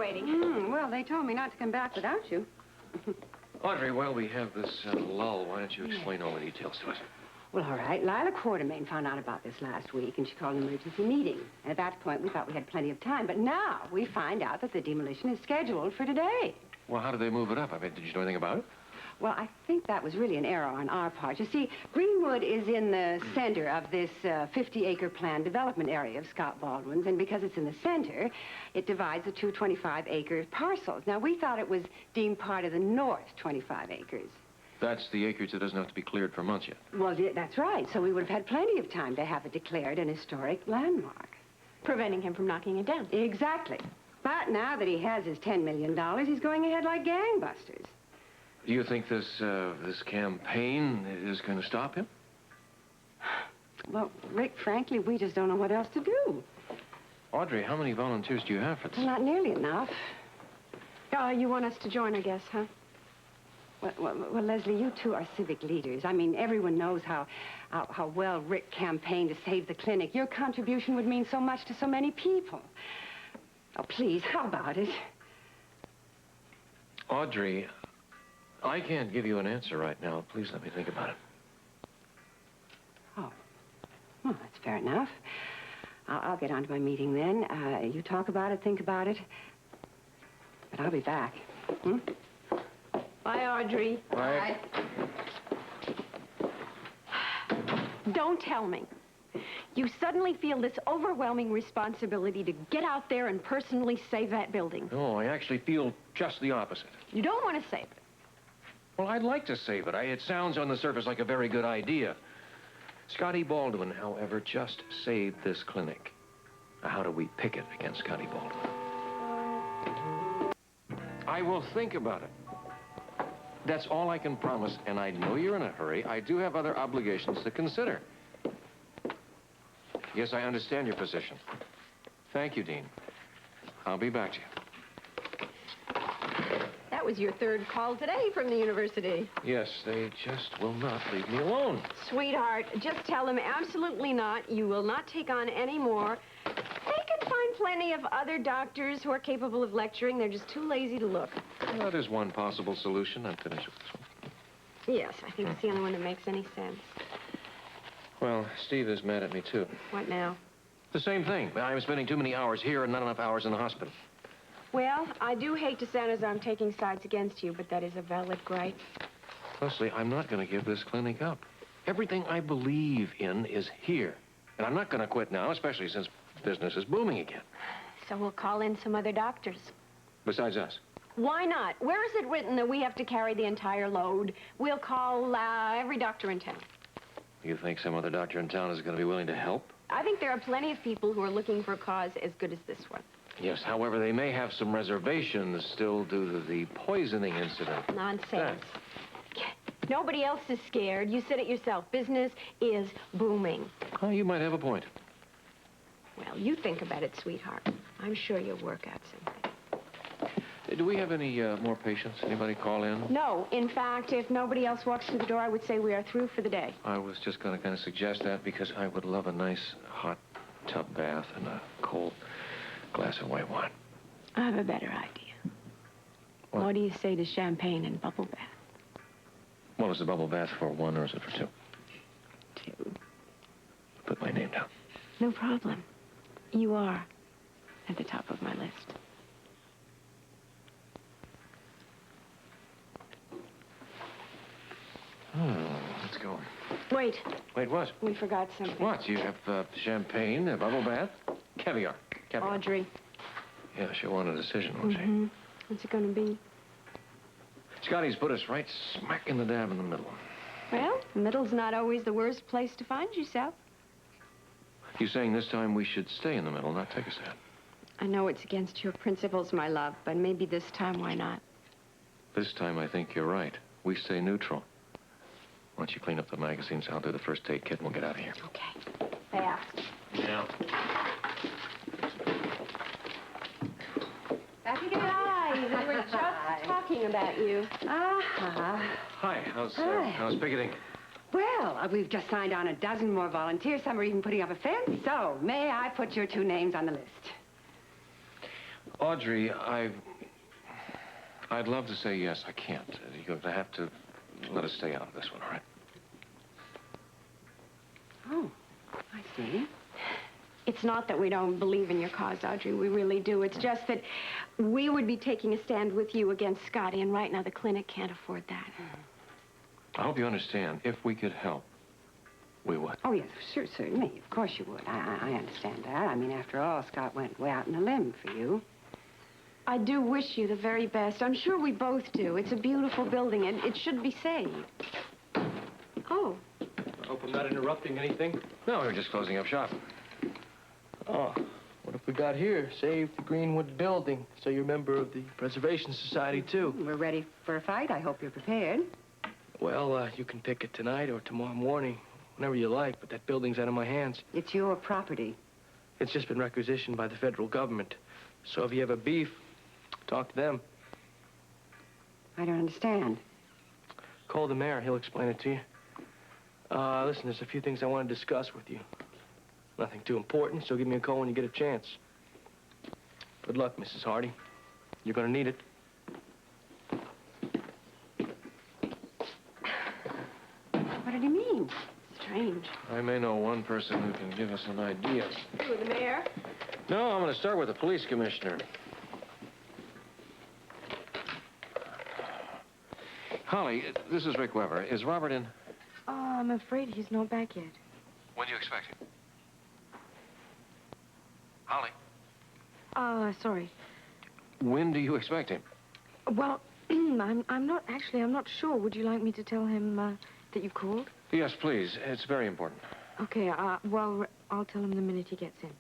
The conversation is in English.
waiting. Well, they told me not to come back without you. Audrey, while we have this lull, why don't you explain all the details to us? Well, all right. Lila Quartermain found out about this last week, and she called an emergency meeting. And at that point, we thought we had plenty of time. But now we find out that the demolition is scheduled for today. Well, how did they move it up? I mean, did you know anything about it? Well, I think that was really an error on our part. You see, Greenwood is in the center of this 50-acre planned development area of Scott Baldwin's, and because it's in the center, it divides the two 25-acre parcels. Now, we thought it was deemed part of the north 25 acres. That's the acreage that doesn't have to be cleared for months yet. Well, that's right. So we would have had plenty of time to have it declared an historic landmark. Preventing him from knocking it down. Exactly. But now that he has his $10 million, he's going ahead like gangbusters. Do you think this campaign is going to stop him? Well, Rick, frankly, we just don't know what else to do. Audrey, how many volunteers do you have for this? Well, not nearly enough. You want us to join, I guess, huh? Well, Leslie, you two are civic leaders. I mean, everyone knows how well Rick campaigned to save the clinic. Your contribution would mean so much to so many people. Oh, please, how about it? Audrey, I can't give you an answer right now. Please let me think about it. Oh. Well, that's fair enough. I'll get on to my meeting then. You talk about it, think about it. But I'll be back. Bye, Audrey. Bye. Don't tell me. You suddenly feel this overwhelming responsibility to get out there and personally save that building. No, I actually feel just the opposite. You don't want to save it. Well, I'd like to save it. It sounds on the surface like a very good idea. Scotty Baldwin, however, just saved this clinic. Now, how do we picket against Scotty Baldwin? I will think about it. That's all I can promise, and I know you're in a hurry. I do have other obligations to consider. Yes, I understand your position. Thank you, Dean. I'll be back to you. That was your third call today from the university. Yes, they just will not leave me alone. Sweetheart, just tell them absolutely not. You will not take on any more. They can find plenty of other doctors who are capable of lecturing. They're just too lazy to look. Well, that is one possible solution. I'm finished with this one. Yes, I think it's the only one that makes any sense. Well, Steve is mad at me, too. What now? The same thing. I'm spending too many hours here and not enough hours in the hospital. Well, I do hate to sound as I'm taking sides against you, but that is a valid gripe. Leslie, I'm not going to give this clinic up. Everything I believe in is here. And I'm not going to quit now, especially since business is booming again. So we'll call in some other doctors. Besides us? Why not? Where is it written that we have to carry the entire load? We'll call every doctor in town. You think some other doctor in town is going to be willing to help? I think there are plenty of people who are looking for a cause as good as this one. Yes, however, they may have some reservations still due to the poisoning incident. Nonsense. Nobody else is scared. You said it yourself. Business is booming. Oh, you might have a point. Well, you think about it, sweetheart. I'm sure you'll work out something. Do we have any more patients? Anybody call in? No. In fact, if nobody else walks through the door, I would say we are through for the day. I was just going to kind of suggest that because I would love a nice hot tub bath and a cold glass of white wine. I have a better idea. What do you say to champagne and bubble bath? Well, is the bubble bath for one or is it for two? Two. Put my name down. No problem. You are at the top of my list. Let's go. Wait. Wait, what? We forgot something. What? You have champagne, a bubble bath, caviar. Audrey. Yeah, she'll want a decision, won't she? What's it going to be? Scotty's put us right smack in the dab in the middle. Well, the middle's not always the worst place to find yourself. You saying this time we should stay in the middle, not take a stand? I know it's against your principles, my love, but maybe this time, why not? This time, I think you're right. We stay neutral. Why don't you clean up the magazines? I'll do the first aid kit and we'll get out of here. Okay. Fast. Yeah. Hi. We were just talking about you. Hi. How's picketing? Well, we've just signed on a dozen more volunteers. Some are even putting up a fence. So, may I put your two names on the list? Audrey, I'd love to say yes. I can't. You're going to have to let us stay out of this one, all right? Oh, I see. It's not that we don't believe in your cause, Audrey. We really do. It's just that we would be taking a stand with you against Scotty, and right now the clinic can't afford that. I hope you understand. If we could help, we would. Oh, yes, sure, certainly. Of course you would. I understand that. I mean, after all, Scott went way out on a limb for you. I do wish you the very best. I'm sure we both do. It's a beautiful building, and it should be saved. Oh. I hope I'm not interrupting anything. No, we were just closing up shop. Oh, what have we got here? Save the Greenwood Building. So you're a member of the Preservation Society, too. We're ready for a fight. I hope you're prepared. Well, you can pick it tonight or tomorrow morning, whenever you like, but that building's out of my hands. It's your property. It's just been requisitioned by the federal government. So if you have a beef, talk to them. I don't understand. Call the mayor. He'll explain it to you. Listen, there's a few things I want to discuss with you. Nothing too important, so give me a call when you get a chance. Good luck, Mrs. Hardy. You're going to need it. What did he mean? Strange. I may know one person who can give us an idea. Who, the mayor? No, I'm going to start with the police commissioner. Holly, this is Rick Weber. Is Robert in? Oh, I'm afraid he's not back yet. When do you expect him? Holly? Sorry. When do you expect him? Well, I'm not sure. Would you like me to tell him that you called? Yes, please. It's very important. Okay, well, I'll tell him the minute he gets in.